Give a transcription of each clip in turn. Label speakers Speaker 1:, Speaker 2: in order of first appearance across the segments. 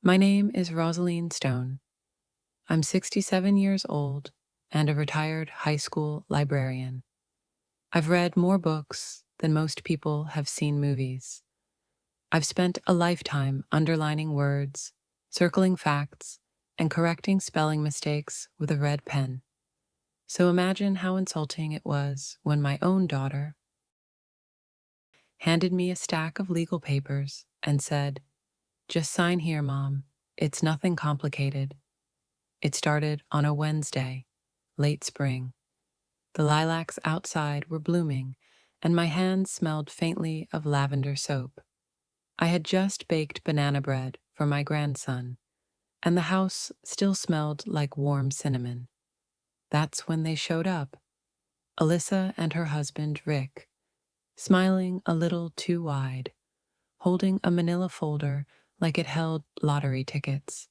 Speaker 1: My name is Rosaline Stone. I'm 67 years old and a retired high school librarian. I've read more books than most people have seen movies. I've spent a lifetime underlining words, circling facts, and correcting spelling mistakes with a red pen. So imagine how insulting it was when my own daughter handed me a stack of legal papers and said, "Just sign here, Mom. It's nothing complicated." It started on a Wednesday, late spring. The lilacs outside were blooming, and my hands smelled faintly of lavender soap. I had just baked banana bread for my grandson, and the house still smelled like warm cinnamon. That's when they showed up, Alyssa and her husband, Rick, smiling a little too wide, holding a manila folder like it held lottery tickets.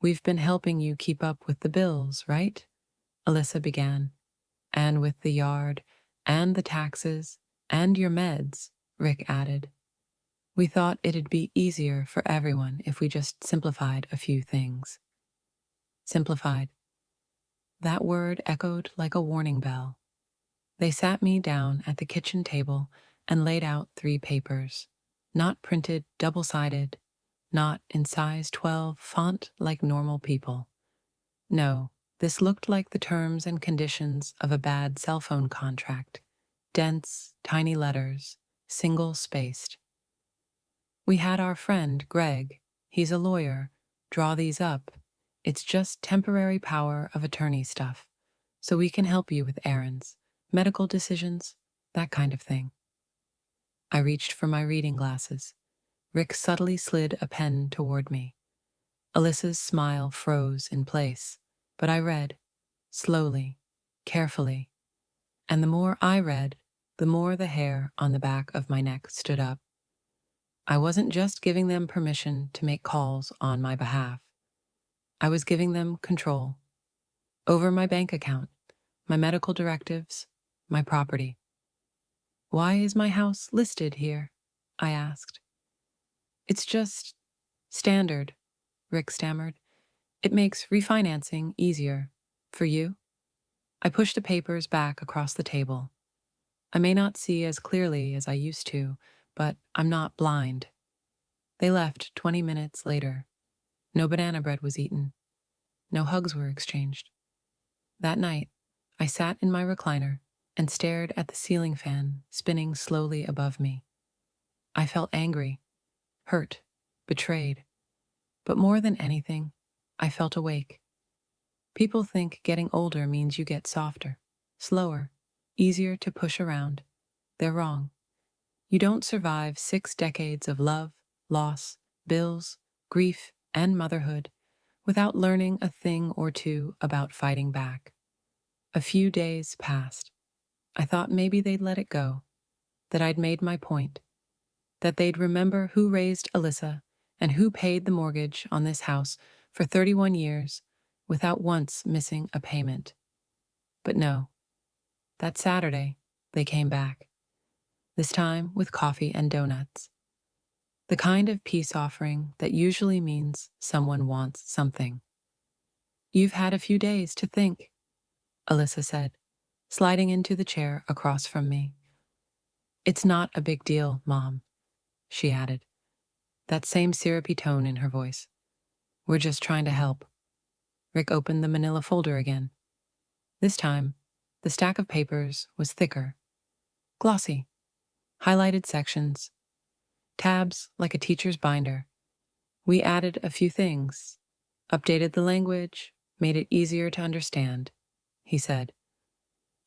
Speaker 1: "We've been helping you keep up with the bills, right?" Alyssa began. "And with the yard, and the taxes, and your meds," Rick added. "We thought it'd be easier for everyone if we just simplified a few things." Simplified. That word echoed like a warning bell. They sat me down at the kitchen table and laid out 3 papers, not printed double-sided, not in size 12 font like normal people. No, this looked like the terms and conditions of a bad cell phone contract. Dense, tiny letters, single-spaced. "We had our friend, Greg, he's a lawyer, draw these up. It's just temporary power of attorney stuff, so we can help you with errands, medical decisions, that kind of thing." I reached for my reading glasses. Rick subtly slid a pen toward me. Alyssa's smile froze in place, but I read, slowly, carefully. And the more I read, the more the hair on the back of my neck stood up. I wasn't just giving them permission to make calls on my behalf. I was giving them control over my bank account, my medical directives, my property. "Why is my house listed here?" I asked. "It's just standard," Rick stammered. "It makes refinancing easier. For you?" I pushed the papers back across the table. "I may not see as clearly as I used to, but I'm not blind." They left 20 minutes later. No banana bread was eaten. No hugs were exchanged. That night, I sat in my recliner and stared at the ceiling fan spinning slowly above me. I felt angry, hurt, betrayed. But more than anything, I felt awake. People think getting older means you get softer, slower, easier to push around. They're wrong. You don't survive 6 decades of love, loss, bills, grief, and motherhood without learning a thing or two about fighting back. A few days passed. I thought maybe they'd let it go, that I'd made my point, that they'd remember who raised Alyssa and who paid the mortgage on this house for 31 years without once missing a payment. But no. That Saturday, they came back, this time with coffee and donuts. The kind of peace offering that usually means someone wants something. "You've had a few days to think," Alyssa said, sliding into the chair across from me. "It's not a big deal, Mom," she added, that same syrupy tone in her voice. "We're just trying to help." Rick opened the manila folder again. This time, the stack of papers was thicker, glossy, highlighted sections, tabs like a teacher's binder. "We added a few things, updated the language, made it easier to understand," he said.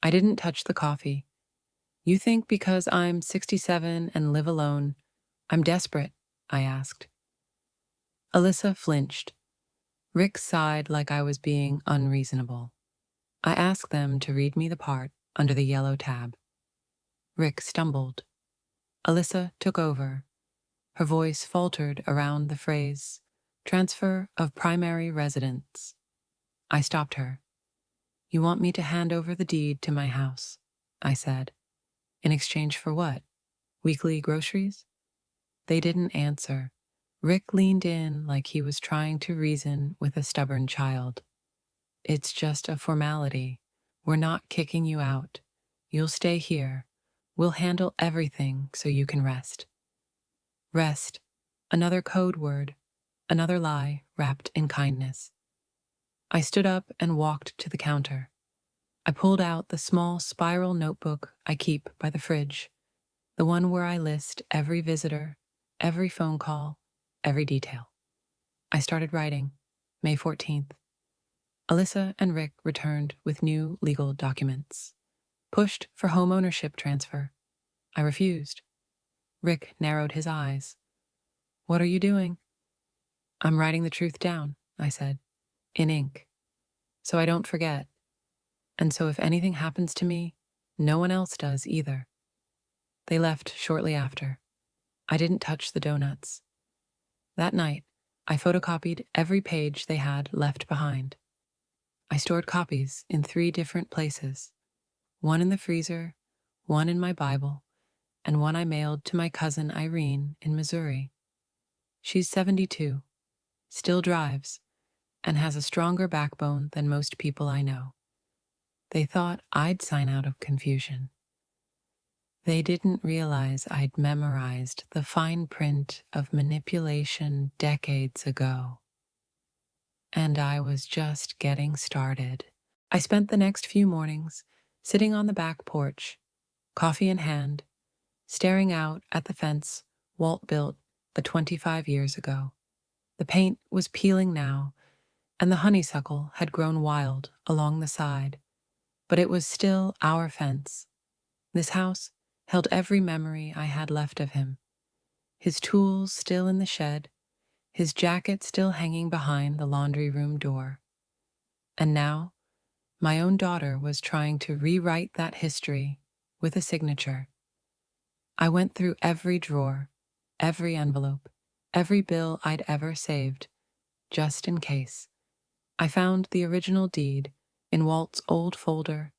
Speaker 1: I didn't touch the coffee. "You think because I'm 67 and live alone, I'm desperate?" I asked. Alyssa flinched. Rick sighed like I was being unreasonable. I asked them to read me the part under the yellow tab. Rick stumbled. Alyssa took over. Her voice faltered around the phrase, "transfer of primary residence." I stopped her. "You want me to hand over the deed to my house," I said. "In exchange for what? Weekly groceries?" They didn't answer. Rick leaned in like he was trying to reason with a stubborn child. It's just a formality. We're not kicking you out. You'll stay here. We'll handle everything so you can rest. Rest. Another code word. Another lie wrapped in kindness. I stood up and walked to the counter. I pulled out the small spiral notebook I keep by the fridge, the one where I list every visitor, every phone call, every detail. I started writing, May 14th. Alyssa and Rick returned with new legal documents. Pushed for home ownership transfer. I refused. Rick narrowed his eyes. What are you doing? I'm writing the truth down, I said, in ink, so I don't forget. And so if anything happens to me, no one else does either. They left shortly after. I didn't touch the donuts. That night, I photocopied every page they had left behind. I stored copies in 3 different places, one in the freezer, one in my Bible, and one I mailed to my cousin Irene in Missouri. She's 72, still drives, and has a stronger backbone than most people I know. They thought I'd sign out of confusion. They didn't realize I'd memorized the fine print of manipulation decades ago. And I was just getting started. I spent the next few mornings sitting on the back porch, coffee in hand, staring out at the fence Walt built 25 years ago. The paint was peeling now, and the honeysuckle had grown wild along the side, but it was still our fence. This house held every memory I had left of him. His tools still in the shed, his jacket still hanging behind the laundry room door. And now, my own daughter was trying to rewrite that history with a signature. I went through every drawer, every envelope, every bill I'd ever saved, just in case. I found the original deed in Walt's old folder,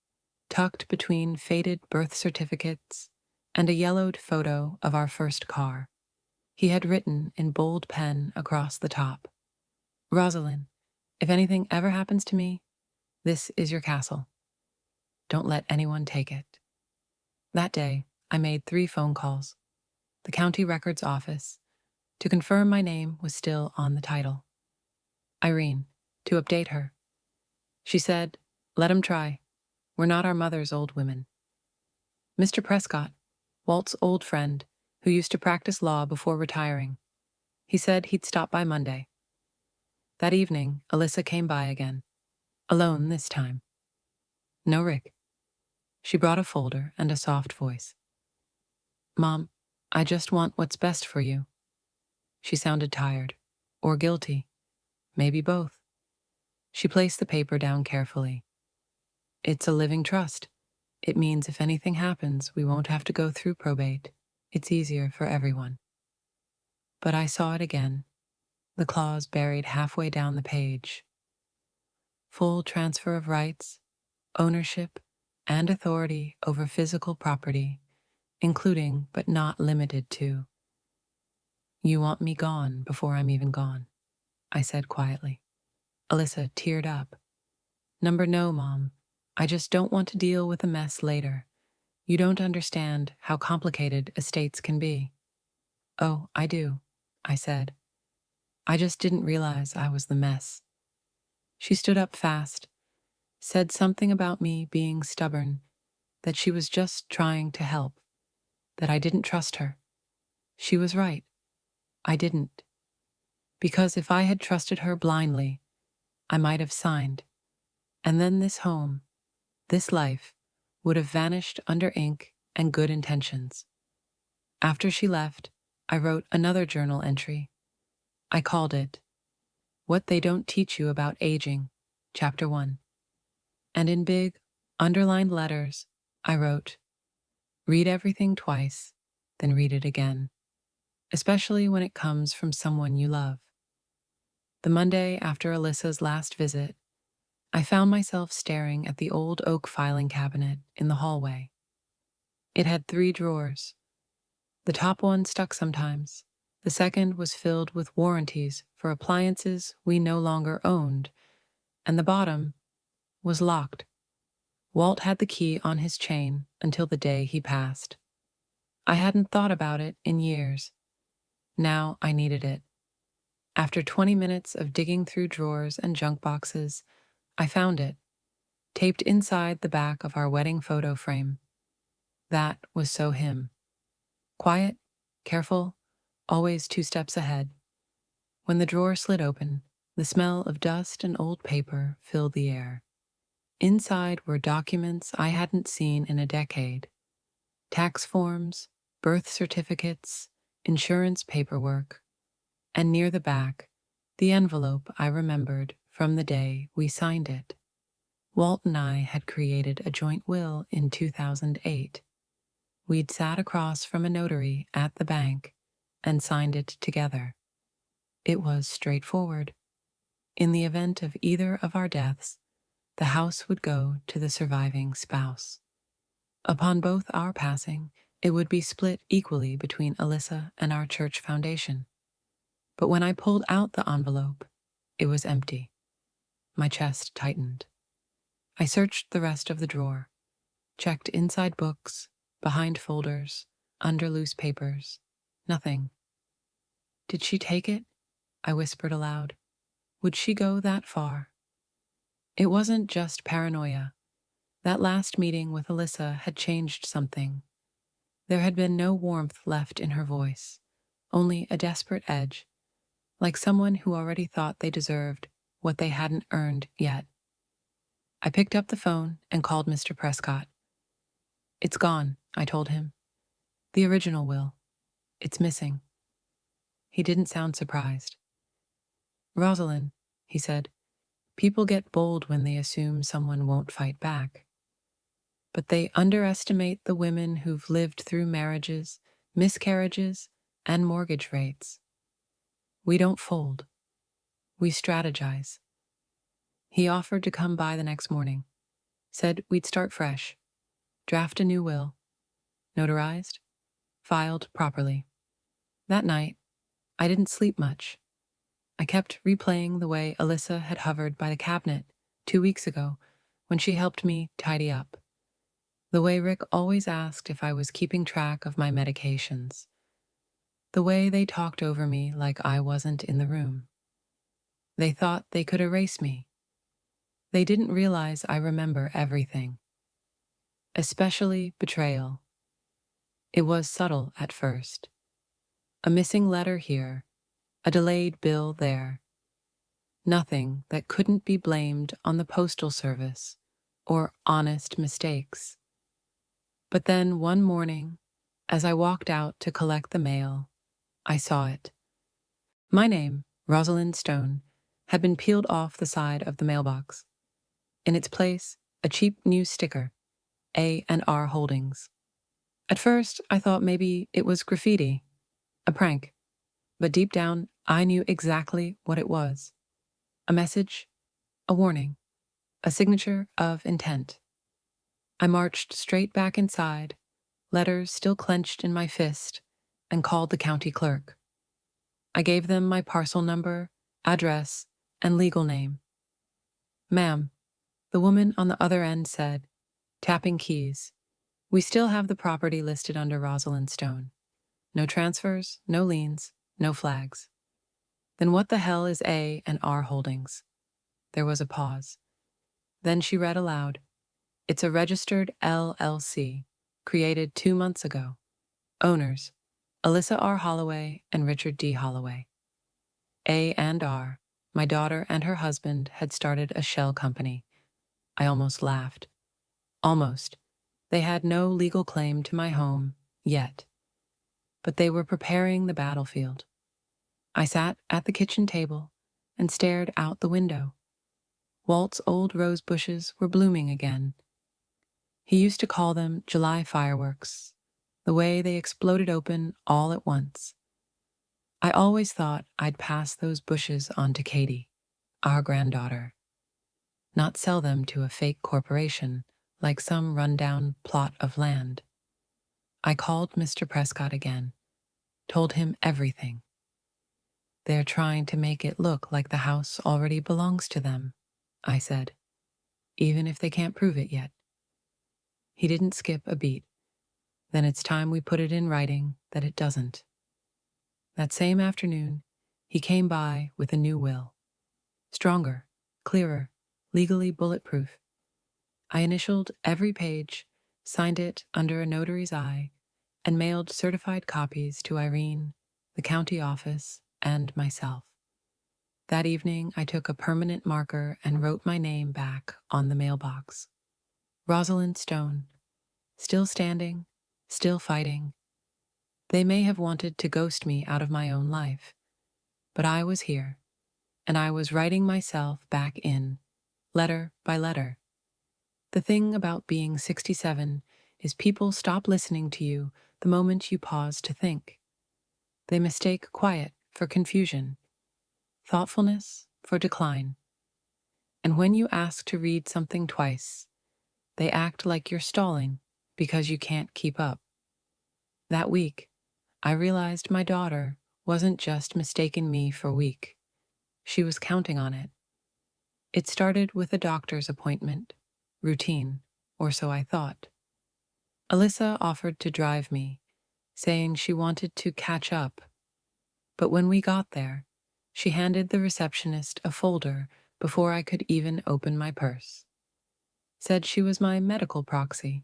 Speaker 1: tucked between faded birth certificates and a yellowed photo of our first car. He had written in bold pen across the top, Rosalind, if anything ever happens to me, this is your castle. Don't let anyone take it. That day, I made 3 phone calls. The county records office, to confirm my name was still on the title. Irene, to update her. She said, let 'em try. We're not our mother's old women. Mr. Prescott, Walt's old friend, who used to practice law before retiring. He said he'd stop by Monday. That evening, Alyssa came by again. Alone this time. No Rick. She brought a folder and a soft voice. Mom, I just want what's best for you. She sounded tired, or guilty, maybe both. She placed the paper down carefully. It's a living trust. It means if anything happens, we won't have to go through probate. It's easier for everyone. But I saw it again, the clause buried halfway down the page. Full transfer of rights, ownership, and authority over physical property, including but not limited to. You want me gone before I'm even gone, I said quietly. Alyssa teared up. No, Mom. I just don't want to deal with a mess later. You don't understand how complicated estates can be. Oh, I do, I said. I just didn't realize I was the mess. She stood up fast, said something about me being stubborn, that she was just trying to help, that I didn't trust her. She was right. I didn't. Because if I had trusted her blindly, I might have signed. And then this home, this life, would have vanished under ink and good intentions. After she left, I wrote another journal entry. I called it, What They Don't Teach You About Aging, Chapter 1. And in big, underlined letters, I wrote, Read everything twice, then read it again, especially when it comes from someone you love. The Monday after Alyssa's last visit, I found myself staring at the old oak filing cabinet in the hallway. It had 3 drawers. The top one stuck sometimes, The second was filled with warranties for appliances we no longer owned, and the bottom was locked. Walt had the key on his chain until the day he passed. I hadn't thought about it in years. Now I needed it. After 20 minutes of digging through drawers and junk boxes, I found it, taped inside the back of our wedding photo frame. That was so him. Quiet, careful, always 2 steps ahead. When the drawer slid open, the smell of dust and old paper filled the air. Inside were documents I hadn't seen in a decade. Tax forms, birth certificates, insurance paperwork, and near the back, the envelope I remembered from the day we signed it. Walt and I had created a joint will in 2008. We'd sat across from a notary at the bank and signed it together. It was straightforward. In the event of either of our deaths, the house would go to the surviving spouse. Upon both our passing, it would be split equally between Alyssa and our church foundation. But when I pulled out the envelope, it was empty. My chest tightened. I searched the rest of the drawer, checked inside books, behind folders, under loose papers. Nothing. Did she take it? I whispered aloud. Would she go that far? It wasn't just paranoia. That last meeting with Alyssa had changed something. There had been no warmth left in her voice, only a desperate edge, like someone who already thought they deserved what they hadn't earned yet. I picked up the phone and called Mr. Prescott. It's gone, I told him. The original will. It's missing. He didn't sound surprised. Rosalind, he said, people get bold when they assume someone won't fight back. But they underestimate the women who've lived through marriages, miscarriages, and mortgage rates. We don't fold. We strategize. He offered to come by the next morning, said we'd start fresh, draft a new will, notarized, filed properly. That night, I didn't sleep much. I kept replaying the way Alyssa had hovered by the cabinet 2 weeks ago when she helped me tidy up. The way Rick always asked if I was keeping track of my medications. The way they talked over me like I wasn't in the room. They thought they could erase me. They didn't realize I remember everything. Especially betrayal. It was subtle at first. A missing letter here, a delayed bill there. Nothing that couldn't be blamed on the postal service or honest mistakes. But then one morning, as I walked out to collect the mail, I saw it. My name, Rosalind Stone, had been peeled off the side of the mailbox. In its place, a cheap new sticker, A&R Holdings. At first, I thought maybe it was graffiti, a prank. But deep down, I knew exactly what it was. A message, a warning, a signature of intent. I marched straight back inside, letters still clenched in my fist, and called the county clerk. I gave them my parcel number, address, and legal name. Ma'am, the woman on the other end said, tapping keys, we still have the property listed under Rosalind Stone. No transfers, no liens, no flags. Then what the hell is A&R Holdings? There was a pause. Then she read aloud, it's a registered LLC, created 2 months ago. Owners, Alyssa R. Holloway and Richard D. Holloway. A&R, my daughter and her husband had started a shell company. I almost laughed. Almost. They had no legal claim to my home, yet. But they were preparing the battlefield. I sat at the kitchen table and stared out the window. Walt's old rose bushes were blooming again. He used to call them July fireworks, the way they exploded open all at once. I always thought I'd pass those bushes on to Katie, our granddaughter, not sell them to a fake corporation like some rundown plot of land. I called Mr. Prescott again, told him everything. They're trying to make it look like the house already belongs to them, I said, even if they can't prove it yet. He didn't skip a beat. Then it's time we put it in writing that it doesn't. That same afternoon, he came by with a new will. Stronger, clearer, legally bulletproof. I initialed every page, signed it under a notary's eye, and mailed certified copies to Irene, the county office, and myself. That evening, I took a permanent marker and wrote my name back on the mailbox. Rosalind Stone, still standing, still fighting. They may have wanted to ghost me out of my own life, but I was here, and I was writing myself back in, letter by letter. The thing about being 67 is people stop listening to you the moment you pause to think. They mistake quiet for confusion, thoughtfulness for decline. And when you ask to read something twice, they act like you're stalling because you can't keep up. That week, I realized my daughter wasn't just mistaking me for weak. She was counting on it. It started with a doctor's appointment, routine, or so I thought. Alyssa offered to drive me, saying she wanted to catch up. But when we got there, she handed the receptionist a folder before I could even open my purse. Said she was my medical proxy.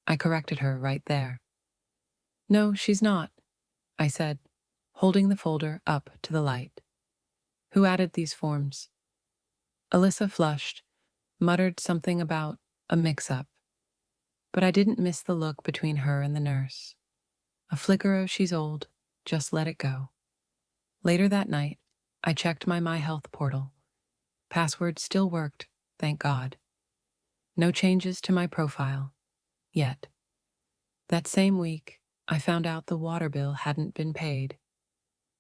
Speaker 1: I corrected her right there. No, she's not, I said, holding the folder up to the light. Who added these forms? Alyssa flushed, muttered something about a mix-up. But I didn't miss the look between her and the nurse. A flicker of she's old, just let it go. Later that night, I checked my MyHealth portal. Password still worked, thank God. No changes to my profile, yet. That same week, I found out the water bill hadn't been paid.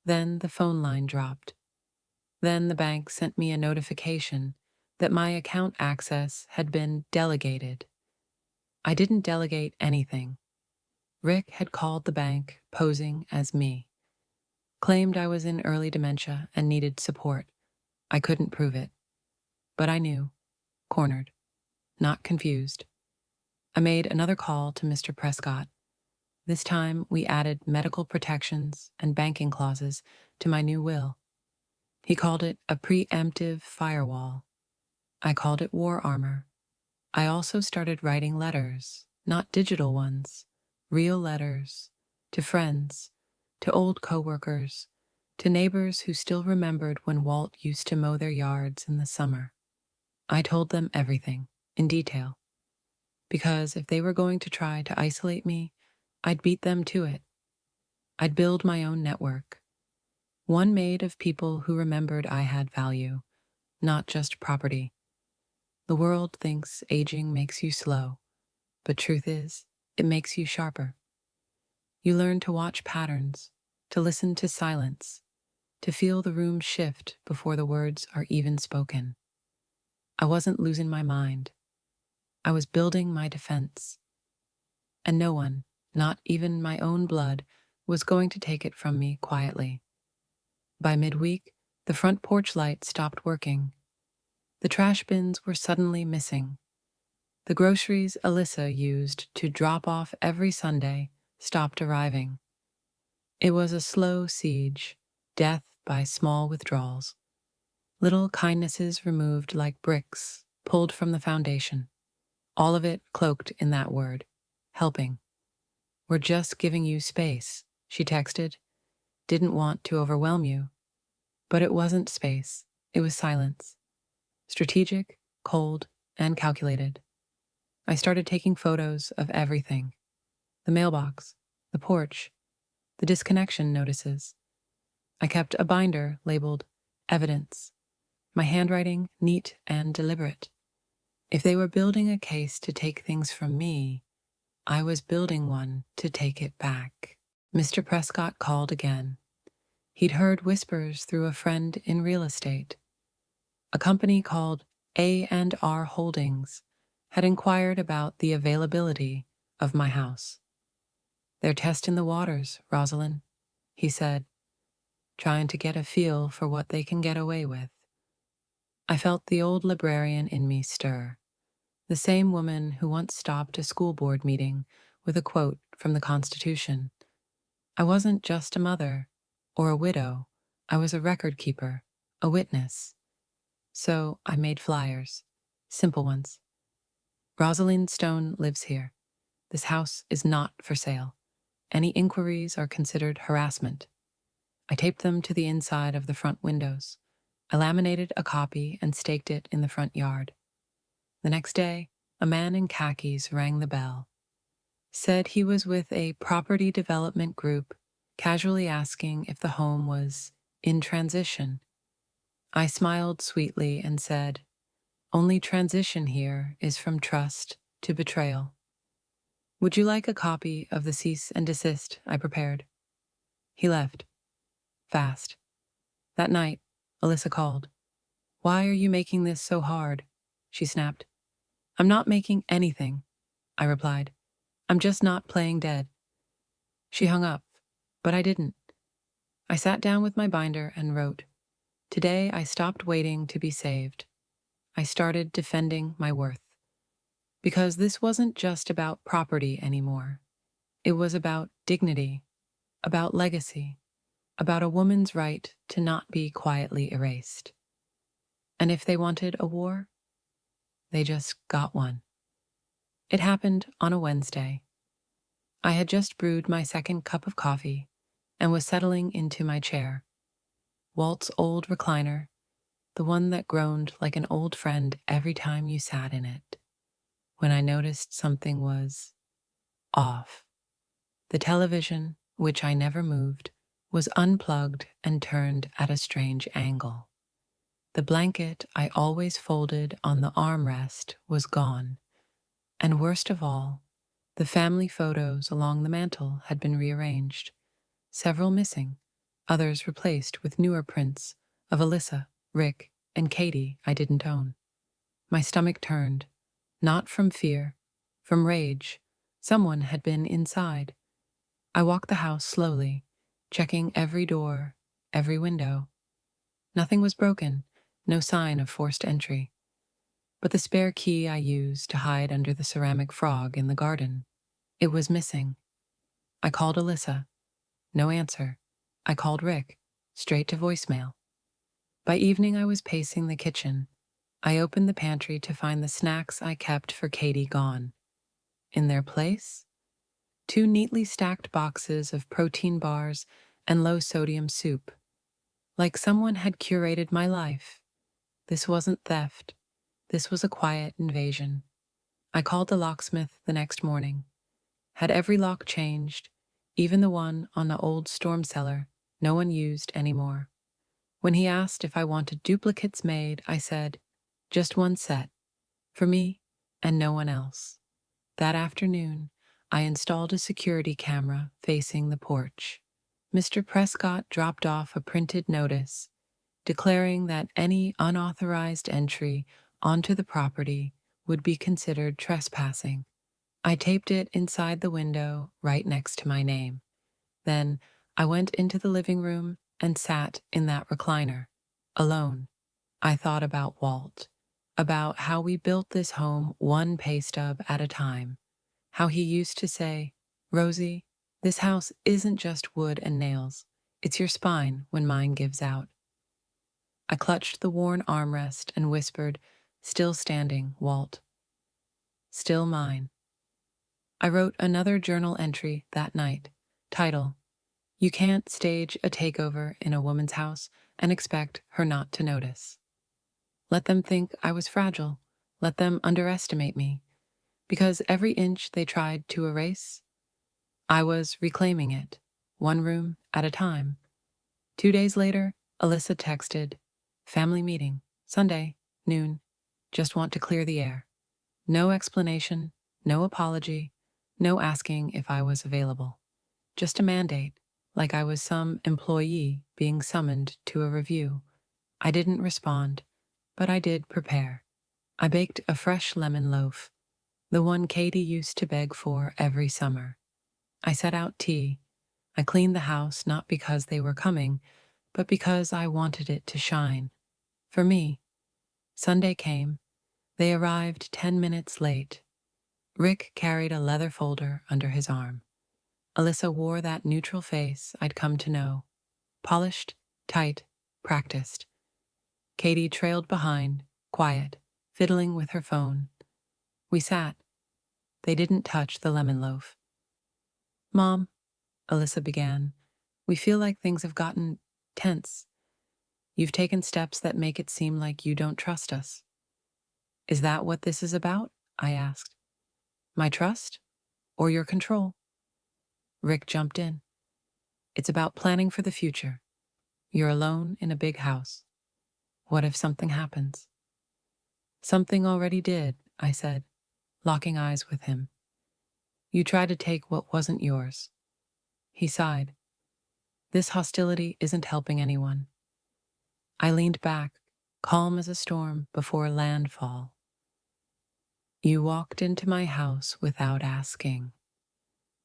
Speaker 1: Then the phone line dropped. Then the bank sent me a notification that my account access had been delegated. I didn't delegate anything. Rick had called the bank posing as me. Claimed I was in early dementia and needed support. I couldn't prove it. But I knew. Cornered. Not confused. I made another call to Mr. Prescott. This time we added medical protections and banking clauses to my new will. He called it a preemptive firewall. I called it war armor. I also started writing letters, not digital ones, real letters, to friends, to old coworkers, to neighbors who still remembered when Walt used to mow their yards in the summer. I told them everything, in detail, because if they were going to try to isolate me, I'd beat them to it. I'd build my own network, one made of people who remembered I had value, not just property. The world thinks aging makes you slow, but truth is, it makes you sharper. You learn to watch patterns, to listen to silence, to feel the room shift before the words are even spoken. I wasn't losing my mind. I was building my defense. And no one, not even my own blood, was going to take it from me quietly. By midweek, the front porch light stopped working. The trash bins were suddenly missing. The groceries Alyssa used to drop off every Sunday stopped arriving. It was a slow siege, death by small withdrawals. Little kindnesses removed like bricks, pulled from the foundation. All of it cloaked in that word, helping. We're just giving you space, she texted. Didn't want to overwhelm you. But it wasn't space, it was silence. Strategic, cold, and calculated. I started taking photos of everything. The mailbox, the porch, the disconnection notices. I kept a binder labeled evidence, my handwriting neat and deliberate. If they were building a case to take things from me, I was building one to take it back. Mr. Prescott called again. He'd heard whispers through a friend in real estate. A company called A&R Holdings had inquired about the availability of my house. They're testing the waters, Rosalind, he said. trying to get a feel for what they can get away with. I felt the old librarian in me stir, the same woman who once stopped a school board meeting with a quote from the Constitution. I wasn't just a mother or a widow, I was a record keeper, a witness. So I made flyers, simple ones. Rosalind Stone lives here. This house is not for sale. Any inquiries are considered harassment. I taped them to the inside of the front windows. I laminated a copy and staked it in the front yard. The next day, a man in khakis rang the bell. Said he was with a property development group, casually asking if the home was in transition. I smiled sweetly and said, "Only transition here is from trust to betrayal." "Would you like a copy of the cease and desist I prepared?" He left. Fast. That night, Alyssa called. "Why are you making this so hard?" she snapped. "I'm not making anything," I replied. "I'm just not playing dead." She hung up, but I didn't. I sat down with my binder and wrote. Today I stopped waiting to be saved. I started defending my worth. Because this wasn't just about property anymore. It was about dignity, about legacy, about a woman's right to not be quietly erased. And if they wanted a war, they just got one. It happened on a Wednesday. I had just brewed my second cup of coffee and was settling into my chair. Walt's old recliner, the one that groaned like an old friend every time you sat in it, when I noticed something was off. The television, which I never moved, was unplugged and turned at a strange angle. The blanket I always folded on the armrest was gone, and worst of all, the family photos along the mantel had been rearranged, several missing, others replaced with newer prints of Alyssa, Rick, and Katie I didn't own. My stomach turned, not from fear, from rage. Someone had been inside. I walked the house slowly, checking every door, every window. Nothing was broken, no sign of forced entry. But the spare key I used to hide under the ceramic frog in the garden, it was missing. I called Alyssa. No answer. I called Rick, straight to voicemail. By evening I was pacing the kitchen. I opened the pantry to find the snacks I kept for Katie gone. In their place, 2 neatly stacked boxes of protein bars and low-sodium soup. Like someone had curated my life. This wasn't theft. This was a quiet invasion. I called the locksmith the next morning. Had every lock changed, even the one on the old storm cellar no one used anymore. When he asked if I wanted duplicates made, I said, just one set, for me and no one else. That afternoon, I installed a security camera facing the porch. Mr. Prescott dropped off a printed notice declaring that any unauthorized entry onto the property would be considered trespassing. I taped it inside the window right next to my name. Then I went into the living room and sat in that recliner, alone. I thought about Walt, about how we built this home one pay stub at a time, how he used to say, "Rosie, this house isn't just wood and nails, it's your spine when mine gives out." I clutched the worn armrest and whispered, "Still standing, Walt. Still mine." I wrote another journal entry that night. Title: You can't stage a takeover in a woman's house and expect her not to notice. Let them think I was fragile. Let them underestimate me. Because every inch they tried to erase, I was reclaiming it, one room at a time. 2 days later, Alyssa texted, "Family meeting, Sunday, noon. Just want to clear the air." No explanation, no apology, no asking if I was available. Just a mandate, like I was some employee being summoned to a review. I didn't respond, but I did prepare. I baked a fresh lemon loaf, the one Katie used to beg for every summer. I set out tea. I cleaned the house not because they were coming, but because I wanted it to shine. For me, Sunday came. They arrived 10 minutes late. Rick carried a leather folder under his arm. Alyssa wore that neutral face I'd come to know. Polished, tight, practiced. Katie trailed behind, quiet, fiddling with her phone. We sat. They didn't touch the lemon loaf. "Mom," Alyssa began, "we feel like things have gotten tense. You've taken steps that make it seem like you don't trust us." "Is that what this is about?" I asked. "My trust? Or your control?" Rick jumped in. "It's about planning for the future. You're alone in a big house. What if something happens?" "Something already did," I said, locking eyes with him. "You tried to take what wasn't yours." He sighed. "This hostility isn't helping anyone." I leaned back, calm as a storm before landfall. "You walked into my house without asking.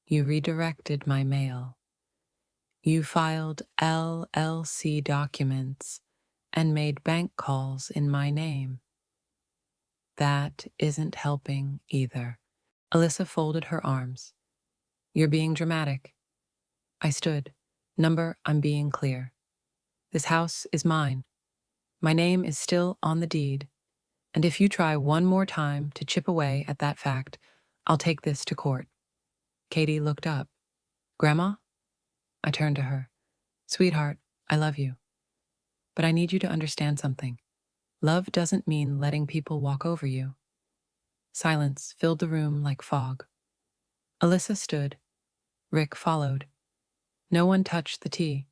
Speaker 1: You redirected my mail. You filed LLC documents and made bank calls in my name. That isn't helping either." Alyssa folded her arms. "You're being dramatic." I stood. "Number, I'm being clear. This house is mine. My name is still on the deed. And if you try one more time to chip away at that fact, I'll take this to court." Katie looked up. "Grandma?" I turned to her. "Sweetheart, I love you. But I need you to understand something. Love doesn't mean letting people walk over you." Silence filled the room like fog. Alyssa stood. Rick followed. No one touched the tea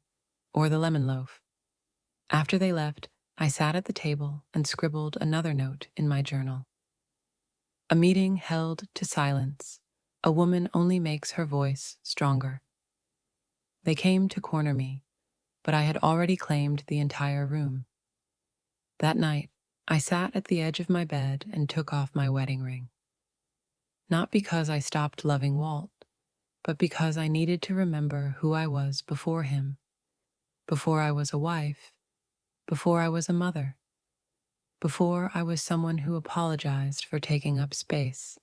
Speaker 1: or the lemon loaf. After they left, I sat at the table and scribbled another note in my journal. "A meeting held to silence. A woman only makes her voice stronger." They came to corner me, but I had already claimed the entire room. That night, I sat at the edge of my bed and took off my wedding ring. Not because I stopped loving Walt, but because I needed to remember who I was before him, before I was a wife, before I was a mother, before I was someone who apologized for taking up space.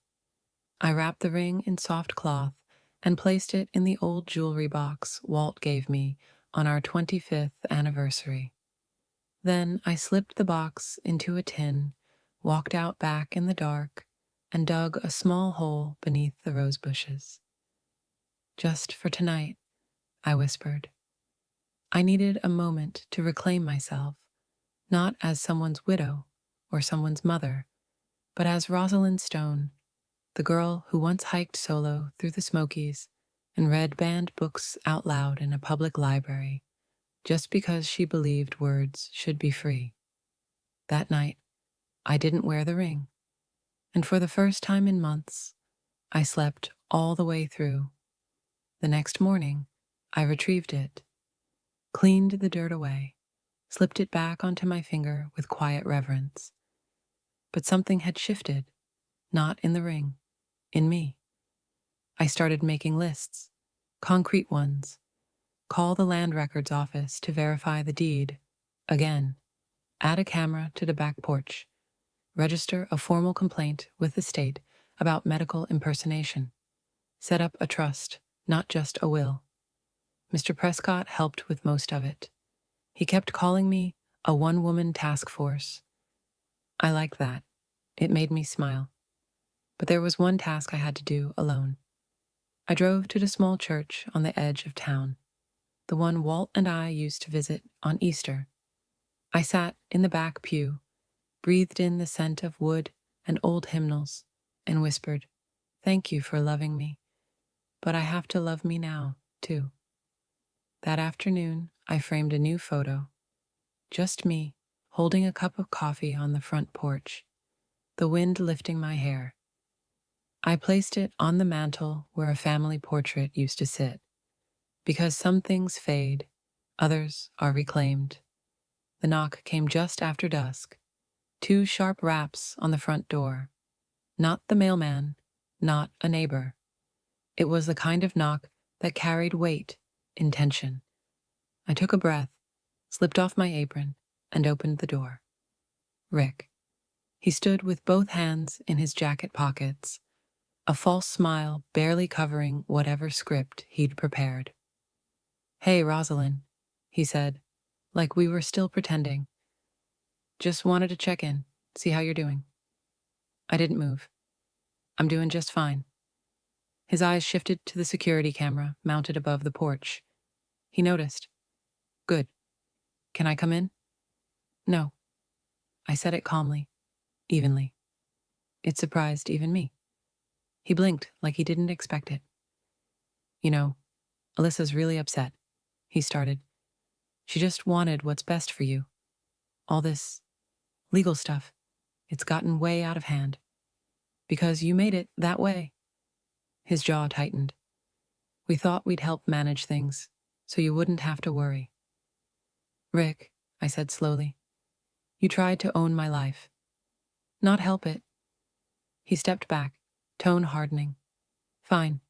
Speaker 1: I wrapped the ring in soft cloth and placed it in the old jewelry box Walt gave me on our 25th anniversary. Then I slipped the box into a tin, walked out back in the dark, and dug a small hole beneath the rose bushes. "Just for tonight," I whispered. I needed a moment to reclaim myself, not as someone's widow or someone's mother, but as Rosalind Stone, the girl who once hiked solo through the Smokies and read banned books out loud in a public library just because she believed words should be free. That night, I didn't wear the ring, and for the first time in months, I slept all the way through. The next morning, I retrieved it, cleaned the dirt away, slipped it back onto my finger with quiet reverence. But something had shifted, not in the ring, in me. I started making lists, concrete ones. Call the land records office to verify the deed. Again, add a camera to the back porch. Register a formal complaint with the state about medical impersonation. Set up a trust, not just a will. Mr. Prescott helped with most of it. He kept calling me a one-woman task force. I liked that. It made me smile. But there was one task I had to do alone. I drove to the small church on the edge of town, the one Walt and I used to visit on Easter. I sat in the back pew, breathed in the scent of wood and old hymnals, and whispered, "Thank you for loving me, but I have to love me now, too." That afternoon, I framed a new photo. Just me, holding a cup of coffee on the front porch, the wind lifting my hair. I placed it on the mantel where a family portrait used to sit, because some things fade, others are reclaimed. The knock came just after dusk. 2 sharp raps on the front door. Not the mailman, not a neighbor. It was the kind of knock that carried weight, intention. I took a breath, slipped off my apron, and opened the door. Rick. He stood with both hands in his jacket pockets, a false smile barely covering whatever script he'd prepared. "Hey, Rosalind," he said, like we were still pretending. "Just wanted to check in, see how you're doing." I didn't move. "I'm doing just fine." His eyes shifted to the security camera mounted above the porch. He noticed. "Good. Can I come in?" "No." I said it calmly, evenly. It surprised even me. He blinked like he didn't expect it. "You know, Alyssa's really upset," he started. "She just wanted what's best for you. All this legal stuff, it's gotten way out of hand. Because you made it that way." His jaw tightened. "We thought we'd help manage things, so you wouldn't have to worry." "Rick," I said slowly, "you tried to own my life. Not help it." He stepped back, tone hardening. "Fine,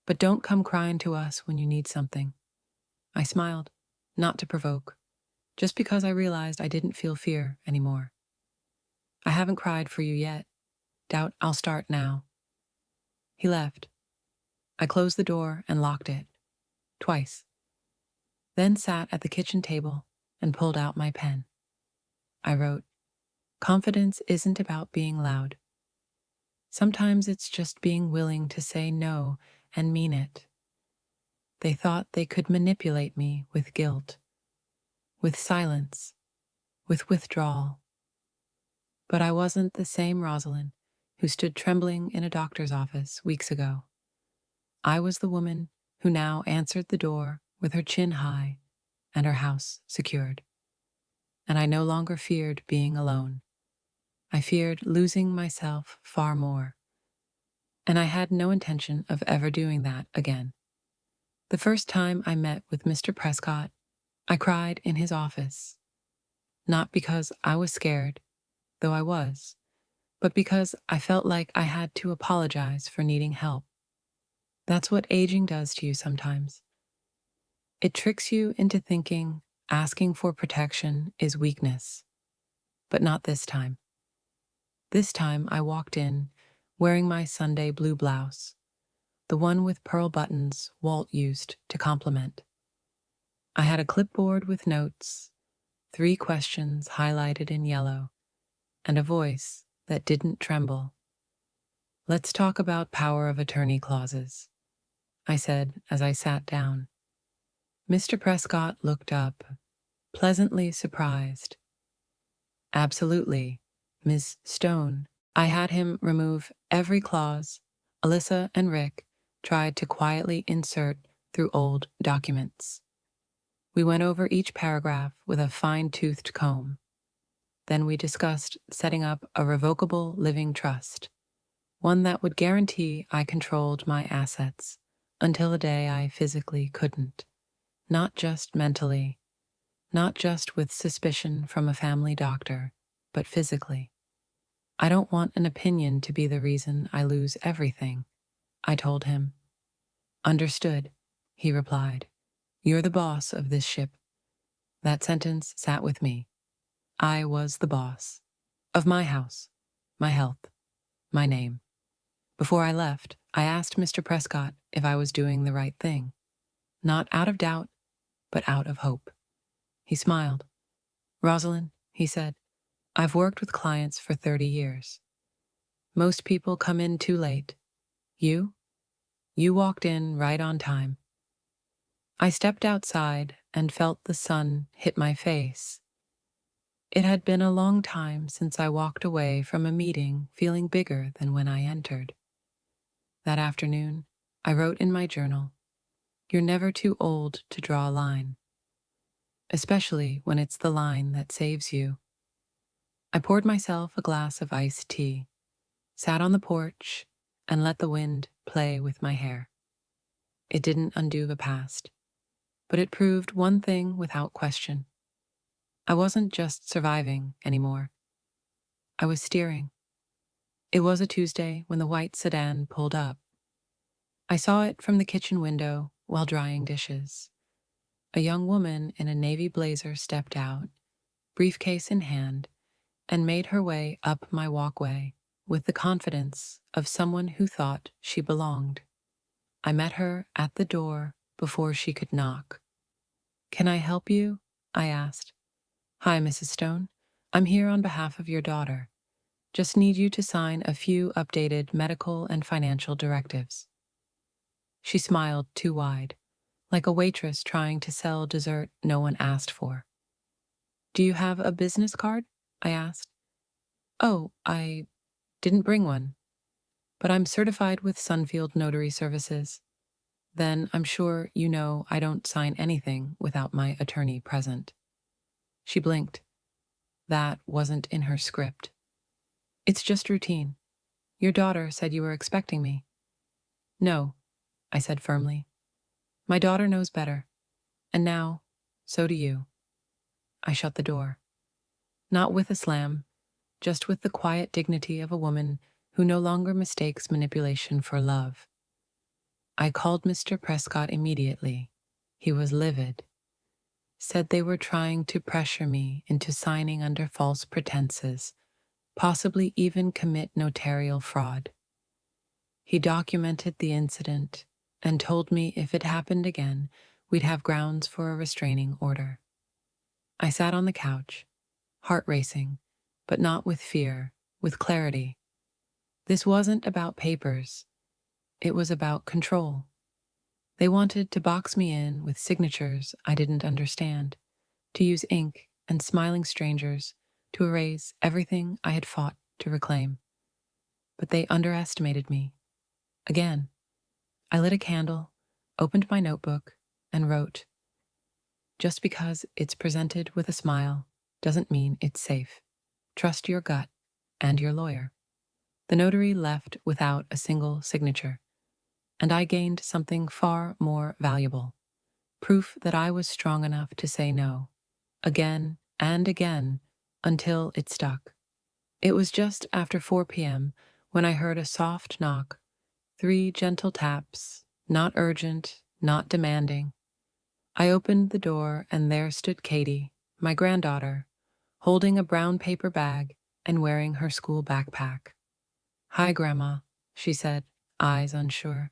Speaker 1: but don't come crying to us when you need something." I smiled, not to provoke, just because I realized I didn't feel fear anymore. "I haven't cried for you yet. Doubt I'll start now." He left. I closed the door and locked it. Twice. Then sat at the kitchen table and pulled out my pen. I wrote, "Confidence isn't about being loud. Sometimes it's just being willing to say no and mean it." They thought they could manipulate me with guilt, with silence, with withdrawal. But I wasn't the same Rosalind who stood trembling in a doctor's office weeks ago. I was the woman who now answered the door with her chin high and her house secured. And I no longer feared being alone. I feared losing myself far more. And I had no intention of ever doing that again. The first time I met with Mr. Prescott, I cried in his office. Not because I was scared, though I was, but because I felt like I had to apologize for needing help. That's what aging does to you sometimes. It tricks you into thinking asking for protection is weakness. But not this time. This time I walked in wearing my Sunday blue blouse, the one with pearl buttons Walt used to compliment. I had a clipboard with notes, 3 questions highlighted in yellow, and a voice that didn't tremble. "Let's talk about power of attorney clauses," I said as I sat down. Mr. Prescott looked up, pleasantly surprised. "Absolutely, Ms. Stone." I had him remove every clause Alyssa and Rick tried to quietly insert through old documents. We went over each paragraph with a fine-toothed comb. Then we discussed setting up a revocable living trust, one that would guarantee I controlled my assets until the day I physically couldn't. Not just mentally, not just with suspicion from a family doctor, but physically. "I don't want an opinion to be the reason I lose everything," I told him. "Understood," he replied. "You're the boss of this ship." That sentence sat with me. I was the boss. Of my house, my health, my name. Before I left, I asked Mr. Prescott if I was doing the right thing. Not out of doubt, but out of hope. He smiled. "Rosalind," he said, "I've worked with clients for 30 years. Most people come in too late. You walked in right on time." I stepped outside and felt the sun hit my face. It had been a long time since I walked away from a meeting feeling bigger than when I entered. That afternoon, I wrote in my journal, "You're never too old to draw a line," especially when it's the line that saves you. I poured myself a glass of iced tea, sat on the porch, and let the wind play with my hair. It didn't undo the past, but it proved one thing without question. I wasn't just surviving anymore. I was steering. It was a Tuesday when the white sedan pulled up. I saw it from the kitchen window while drying dishes. A young woman in a navy blazer stepped out, briefcase in hand, and made her way up my walkway with the confidence of someone who thought she belonged. I met her at the door before she could knock. "Can I help you?" I asked. "Hi, Mrs. Stone. I'm here on behalf of your daughter. Just need you to sign a few updated medical and financial directives." She smiled too wide, like a waitress trying to sell dessert no one asked for. "Do you have a business card?" I asked. "Oh, I didn't bring one, but I'm certified with Sunfield Notary Services." "Then I'm sure you know I don't sign anything without my attorney present." She blinked. That wasn't in her script. "It's just routine. Your daughter said you were expecting me." "No," I said firmly. "My daughter knows better. And now, so do you." I shut the door. Not with a slam, just with the quiet dignity of a woman who no longer mistakes manipulation for love. I called Mr. Prescott immediately. He was livid. Said they were trying to pressure me into signing under false pretenses, possibly even commit notarial fraud. He documented the incident and told me if it happened again, we'd have grounds for a restraining order. I sat on the couch, heart racing, but not with fear, with clarity. This wasn't about papers. It was about control. They wanted to box me in with signatures I didn't understand, to use ink and smiling strangers to erase everything I had fought to reclaim. But they underestimated me. Again, I lit a candle, opened my notebook, and wrote, "Just because it's presented with a smile doesn't mean it's safe. Trust your gut and your lawyer." The notary left without a single signature, and I gained something far more valuable: proof that I was strong enough to say no, again and again, until it stuck. It was just after 4 p.m. when I heard a soft knock, 3 gentle taps, not urgent, not demanding. I opened the door, and there stood Katie, my granddaughter, holding a brown paper bag and wearing her school backpack. "Hi, Grandma," she said, eyes unsure.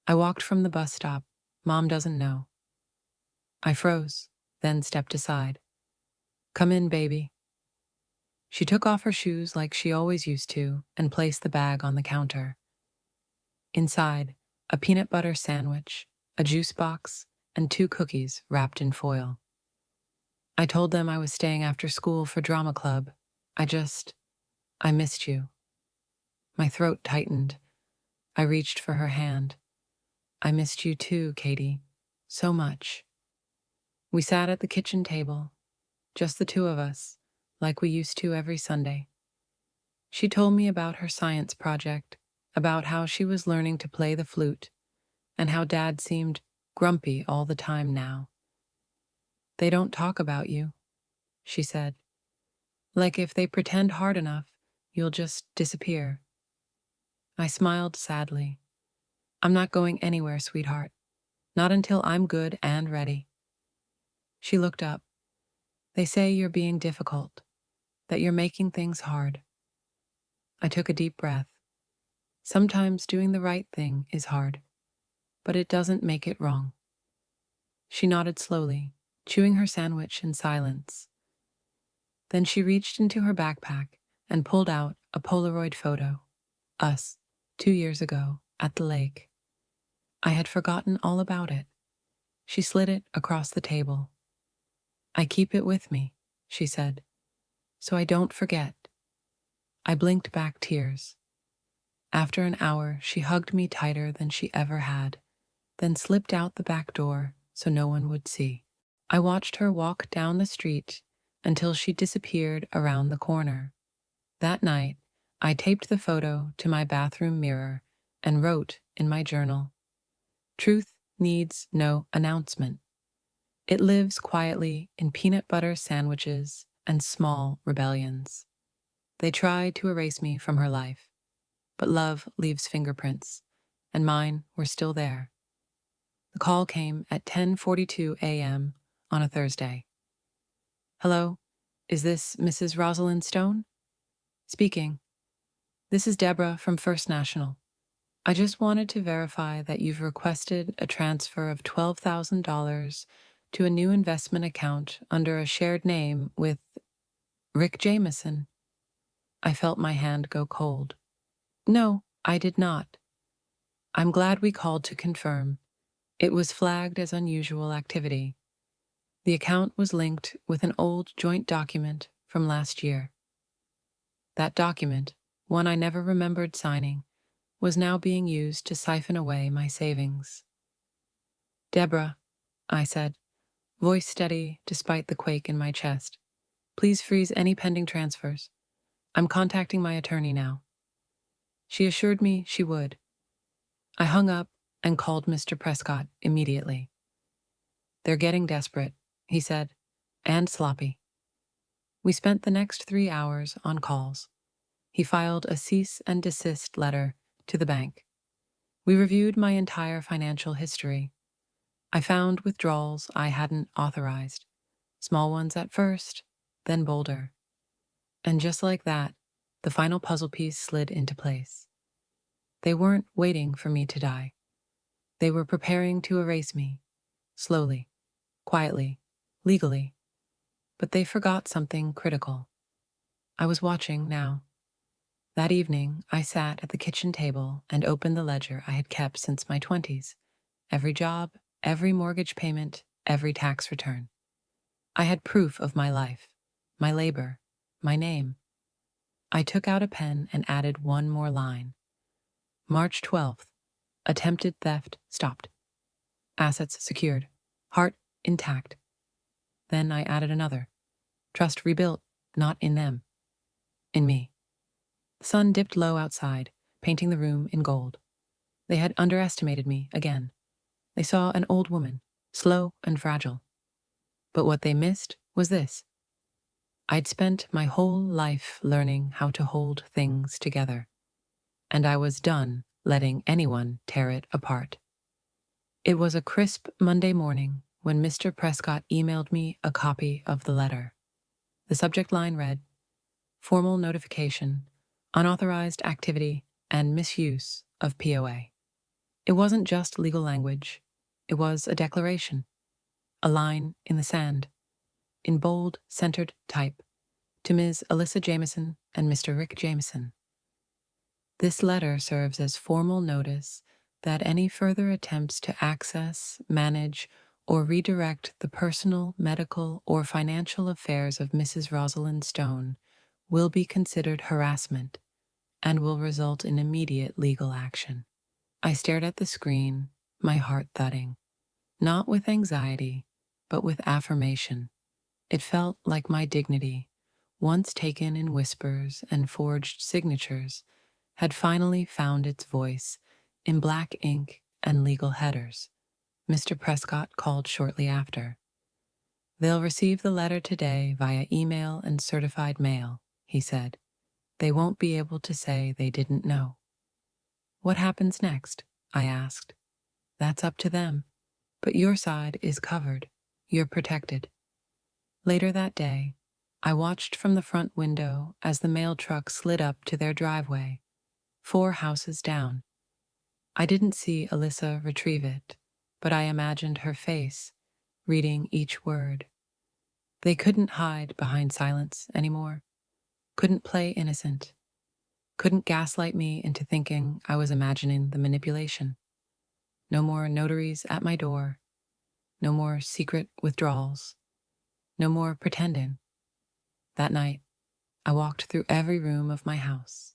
Speaker 1: "I walked from the bus stop. Mom doesn't know." I froze, then stepped aside. "Come in, baby." She took off her shoes like she always used to and placed the bag on the counter. Inside, a peanut butter sandwich, a juice box, and 2 cookies wrapped in foil. "I told them I was staying after school for drama club. I missed you." My throat tightened. I reached for her hand. "I missed you too, Katie. So much." We sat at the kitchen table, just the 2 of us, like we used to every Sunday. She told me about her science project, about how she was learning to play the flute, and how Dad seemed grumpy all the time now. "They don't talk about you," she said. "Like if they pretend hard enough, you'll just disappear." I smiled sadly. "I'm not going anywhere, sweetheart. Not until I'm good and ready." She looked up. "They say you're being difficult, that you're making things hard." I took a deep breath. Sometimes doing the right thing is hard, but it doesn't make it wrong. She nodded slowly, chewing her sandwich in silence. Then she reached into her backpack and pulled out a Polaroid photo. Us, 2 years ago, at the lake. I had forgotten all about it. She slid it across the table. "I keep it with me," she said, "so I don't forget." I blinked back tears. After an hour, she hugged me tighter than she ever had, then slipped out the back door so no one would see. I watched her walk down the street until she disappeared around the corner. That night, I taped the photo to my bathroom mirror and wrote in my journal, "Truth needs no announcement. It lives quietly in peanut butter sandwiches and small rebellions." They tried to erase me from her life, but love leaves fingerprints, and mine were still there. The call came at 10:42 a.m. on a Thursday. Hello, is this Mrs. Rosalind Stone? Speaking. This is Deborah from First National. I just wanted to verify that you've requested a transfer of $12,000 to a new investment account under a shared name with Rick Jameson. I felt my hand go cold. No, I did not. I'm glad we called to confirm. It was flagged as unusual activity. The account was linked with an old joint document from last year. That document, one I never remembered signing, was now being used to siphon away my savings. Deborah, I said, voice steady despite the quake in my chest, please freeze any pending transfers. I'm contacting my attorney now. She assured me she would. I hung up and called Mr. Prescott immediately. They're getting desperate, he said, and sloppy. We spent the next 3 hours on calls. He filed a cease and desist letter to the bank. We reviewed my entire financial history. I found withdrawals I hadn't authorized, small ones at first, then bolder. And just like that, the final puzzle piece slid into place. They weren't waiting for me to die. They were preparing to erase me, slowly, quietly, legally. But they forgot something critical. I was watching now. That evening, I sat at the kitchen table and opened the ledger I had kept since my 20s. Every job, every mortgage payment, every tax return. I had proof of my life, my labor, my name. I took out a pen and added one more line. March 12th. Attempted theft stopped. Assets secured. Heart intact. Then I added another. Trust rebuilt, not in them. In me. The sun dipped low outside, painting the room in gold. They had underestimated me again. They saw an old woman, slow and fragile. But what they missed was this. I'd spent my whole life learning how to hold things together, and I was done letting anyone tear it apart. It was a crisp Monday morning when Mr. Prescott emailed me a copy of the letter. The subject line read, Formal notification, unauthorized activity, and misuse of POA. It wasn't just legal language. It was a declaration, a line in the sand, in bold, centered type, to Ms. Alyssa Jameson and Mr. Rick Jameson. This letter serves as formal notice that any further attempts to access, manage, or redirect the personal, medical, or financial affairs of Mrs. Rosalind Stone will be considered harassment and will result in immediate legal action. I stared at the screen, my heart thudding, not with anxiety, but with affirmation. It felt like my dignity, once taken in whispers and forged signatures, had finally found its voice in black ink and legal headers. Mr. Prescott called shortly after. They'll receive the letter today via email and certified mail, he said. They won't be able to say they didn't know. What happens next? I asked. That's up to them. But your side is covered. You're protected. Later that day, I watched from the front window as the mail truck slid up to their driveway, 4 houses down. I didn't see Alyssa retrieve it, but I imagined her face, reading each word. They couldn't hide behind silence anymore, couldn't play innocent, couldn't gaslight me into thinking I was imagining the manipulation. No more notaries at my door, no more secret withdrawals, no more pretending. That night, I walked through every room of my house.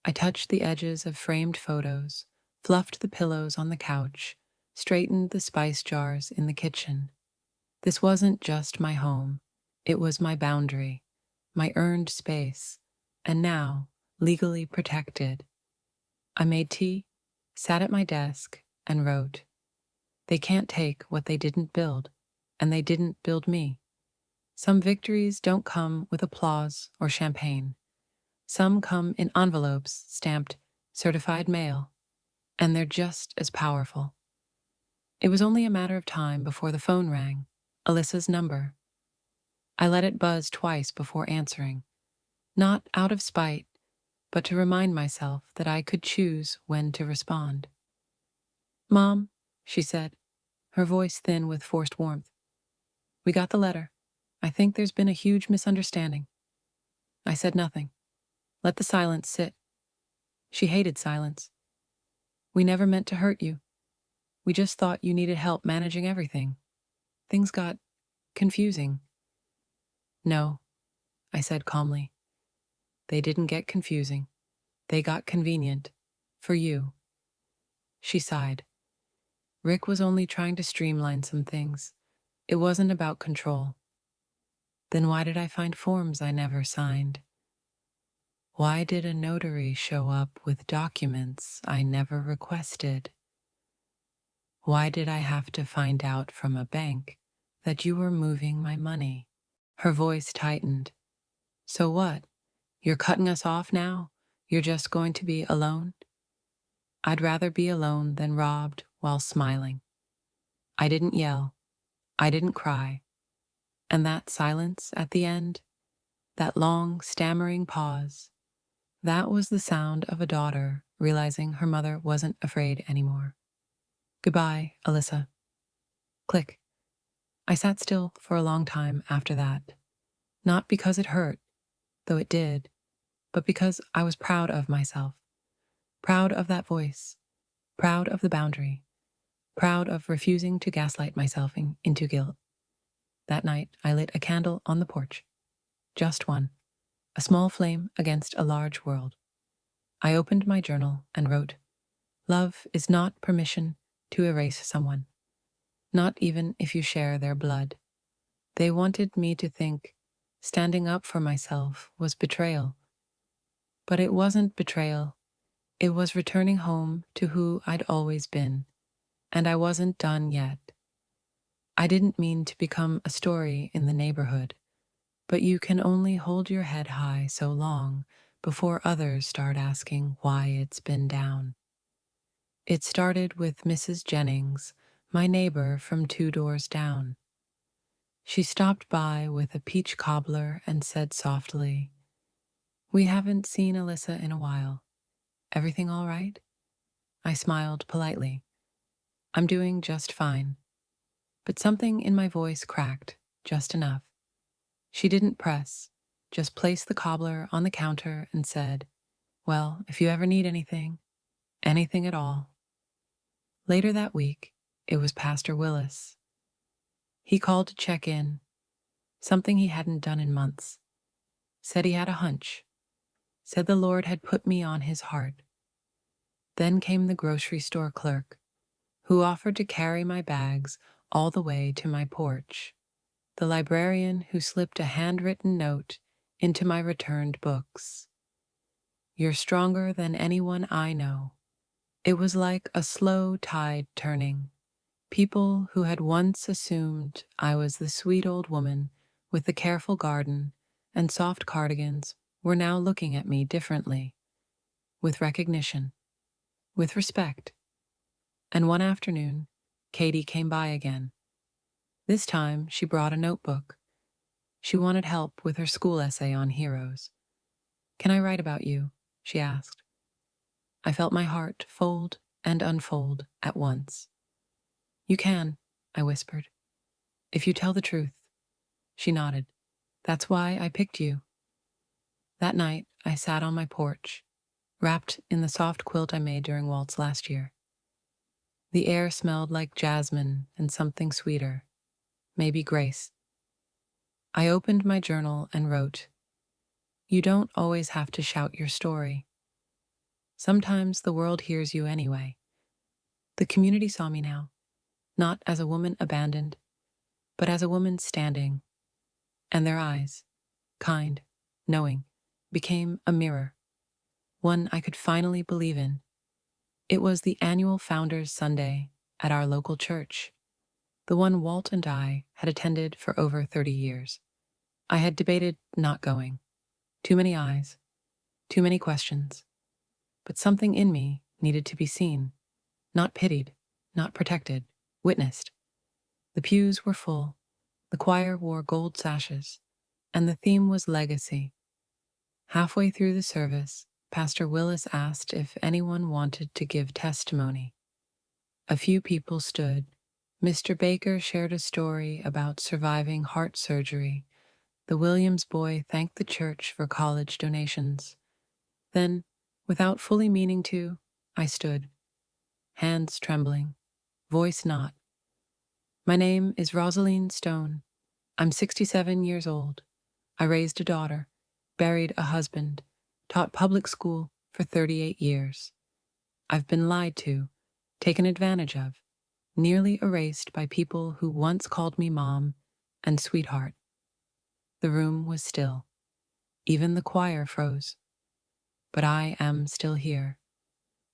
Speaker 1: I touched the edges of framed photos, fluffed the pillows on the couch, straightened the spice jars in the kitchen. This wasn't just my home. It was my boundary, my earned space, and now legally protected. I made tea, sat at my desk, and wrote. They can't take what they didn't build, and they didn't build me. Some victories don't come with applause or champagne. Some come in envelopes stamped certified mail, and they're just as powerful. It was only a matter of time before the phone rang, Alyssa's number. I let it buzz twice before answering, not out of spite, but to remind myself that I could choose when to respond. "Mom," she said, her voice thin with forced warmth. "We got the letter. I think there's been a huge misunderstanding." I said nothing. Let the silence sit. She hated silence. "We never meant to hurt you. We just thought you needed help managing everything. Things got confusing." "No," I said calmly. "They didn't get confusing. They got convenient. For you." She sighed. Rick was only trying to streamline some things. It wasn't about control. Then why did I find forms I never signed? Why did a notary show up with documents I never requested? Why did I have to find out from a bank that you were moving my money? Her voice tightened. "So what? You're cutting us off now? You're just going to be alone?" "I'd rather be alone than robbed while smiling." I didn't yell. I didn't cry. And that silence at the end, that long, stammering pause, that was the sound of a daughter realizing her mother wasn't afraid anymore. "Goodbye, Alyssa." Click. I sat still for a long time after that. Not because it hurt, though it did, but because I was proud of myself. Proud of that voice. Proud of the boundary. Proud of refusing to gaslight myself into guilt. That night, I lit a candle on the porch. Just one. A small flame against a large world. I opened my journal and wrote, "Love is not permission to erase someone. Not even if you share their blood." They wanted me to think standing up for myself was betrayal. But it wasn't betrayal. It was returning home to who I'd always been. And I wasn't done yet. I didn't mean to become a story in the neighborhood, but you can only hold your head high so long before others start asking why it's been down. It started with Mrs. Jennings, my neighbor from 2 doors down. She stopped by with a peach cobbler and said softly, "We haven't seen Alyssa in a while. Everything all right?" I smiled politely. "I'm doing just fine." But something in my voice cracked, just enough. She didn't press, just placed the cobbler on the counter and said, "Well, if you ever need anything at all." Later that week, it was Pastor Willis. He called to check in, something he hadn't done in months. Said he had a hunch. Said the Lord had put me on his heart. Then came the grocery store clerk, who offered to carry my bags all the way to my porch. The librarian who slipped a handwritten note into my returned books. "You're stronger than anyone I know." It was like a slow tide turning. People who had once assumed I was the sweet old woman with the careful garden and soft cardigans were now looking at me differently, with recognition, with respect. And one afternoon, Katie came by again. This time, she brought a notebook. She wanted help with her school essay on heroes. "Can I write about you?" she asked. I felt my heart fold and unfold at once. "You can," I whispered. "If you tell the truth." She nodded. "That's why I picked you." That night, I sat on my porch, wrapped in the soft quilt I made during Walt's last year. The air smelled like jasmine and something sweeter, maybe grace. I opened my journal and wrote, "You don't always have to shout your story. Sometimes the world hears you anyway." The community saw me now, not as a woman abandoned, but as a woman standing, and their eyes, kind, knowing, became a mirror, one I could finally believe in. It was the annual Founders Sunday at our local church, the one Walt and I had attended for over 30 years. I had debated not going. Too many eyes, too many questions. But something in me needed to be seen, not pitied, not protected. witnessed. The pews were full, the choir wore gold sashes, and the theme was legacy. Halfway through the service, Pastor Willis asked if anyone wanted to give testimony. A few people stood. Mr. Baker shared a story about surviving heart surgery. The Williams boy thanked the church for college donations. Then, without fully meaning to, I stood, hands trembling, voice not. My name is Rosaline Stone. I'm 67 years old. I raised a daughter, buried a husband, taught public school for 38 years. I've been lied to, taken advantage of, nearly erased by people who once called me mom and sweetheart. The room was still. Even the choir froze. But I am still here,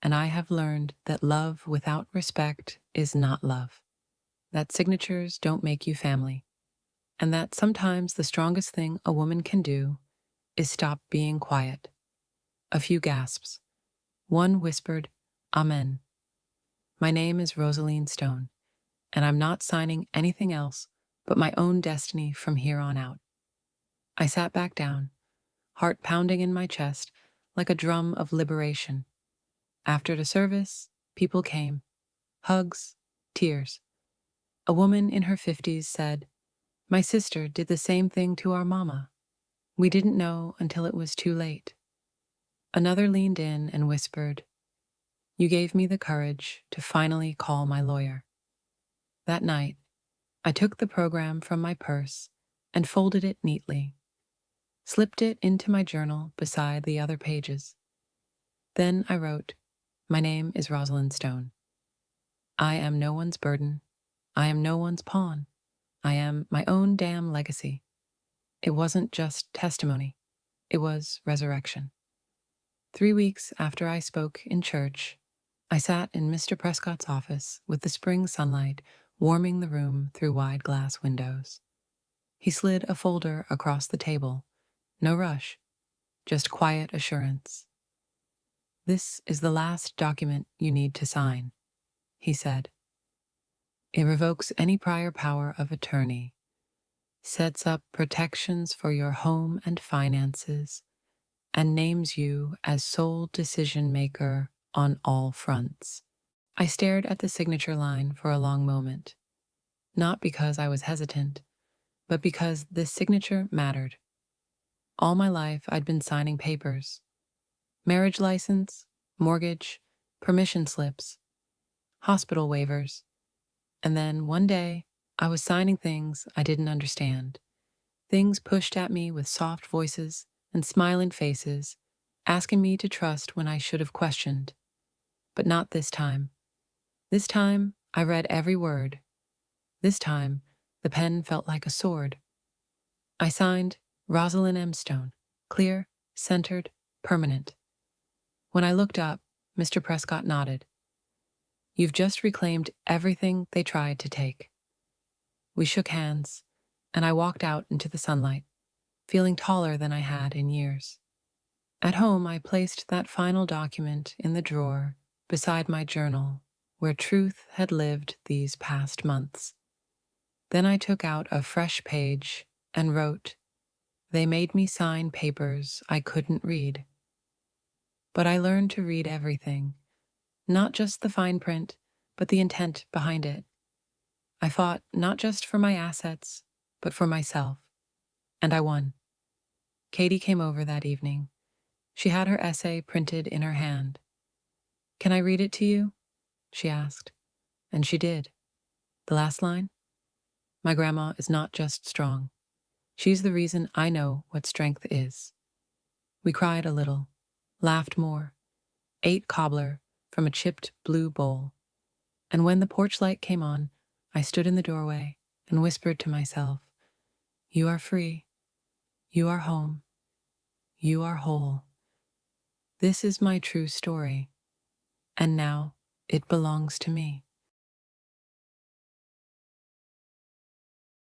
Speaker 1: and I have learned that love without respect is not love, that signatures don't make you family, and that sometimes the strongest thing a woman can do is stop being quiet. A few gasps. One whispered, Amen. My name is Rosaline Stone, and I'm not signing anything else but my own destiny from here on out. I sat back down, heart pounding in my chest like a drum of liberation. After the service, people came. Hugs, tears. A woman in her 50s said, My sister did the same thing to our mama. We didn't know until it was too late. Another leaned in and whispered, You gave me the courage to finally call my lawyer. That night, I took the program from my purse and folded it neatly, slipped it into my journal beside the other pages. Then I wrote, My name is Rosalind Stone. I am no one's burden. I am no one's pawn. I am my own damn legacy. It wasn't just testimony. It was resurrection. 3 weeks after I spoke in church, I sat in Mr. Prescott's office with the spring sunlight warming the room through wide glass windows. He slid a folder across the table. No rush, just quiet assurance. This is the last document you need to sign, he said. It revokes any prior power of attorney, sets up protections for your home and finances, and names you as sole decision maker on all fronts. I stared at the signature line for a long moment, not because I was hesitant, but because this signature mattered. All my life I'd been signing papers, marriage license, mortgage, permission slips, hospital waivers, and then one day I was signing things I didn't understand, things pushed at me with soft voices and smiling faces, asking me to trust when I should have questioned. But not this time. This time, I read every word. This time, the pen felt like a sword. I signed Rosalind M. Stone, clear, centered, permanent. When I looked up, Mr. Prescott nodded. You've just reclaimed everything they tried to take. We shook hands, and I walked out into the sunlight, feeling taller than I had in years. At home, I placed that final document in the drawer beside my journal, where truth had lived these past months. Then I took out a fresh page and wrote, They made me sign papers I couldn't read. But I learned to read everything, not just the fine print, but the intent behind it. I fought not just for my assets, but for myself, and I won. Katie came over that evening. She had her essay printed in her hand. Can I read it to you? She asked, and she did. The last line? My grandma is not just strong. She's the reason I know what strength is. We cried a little, laughed more, ate cobbler from a chipped blue bowl. And when the porch light came on, I stood in the doorway and whispered to myself, You are free. You are home. You are whole. This is my true story, and now it belongs to me.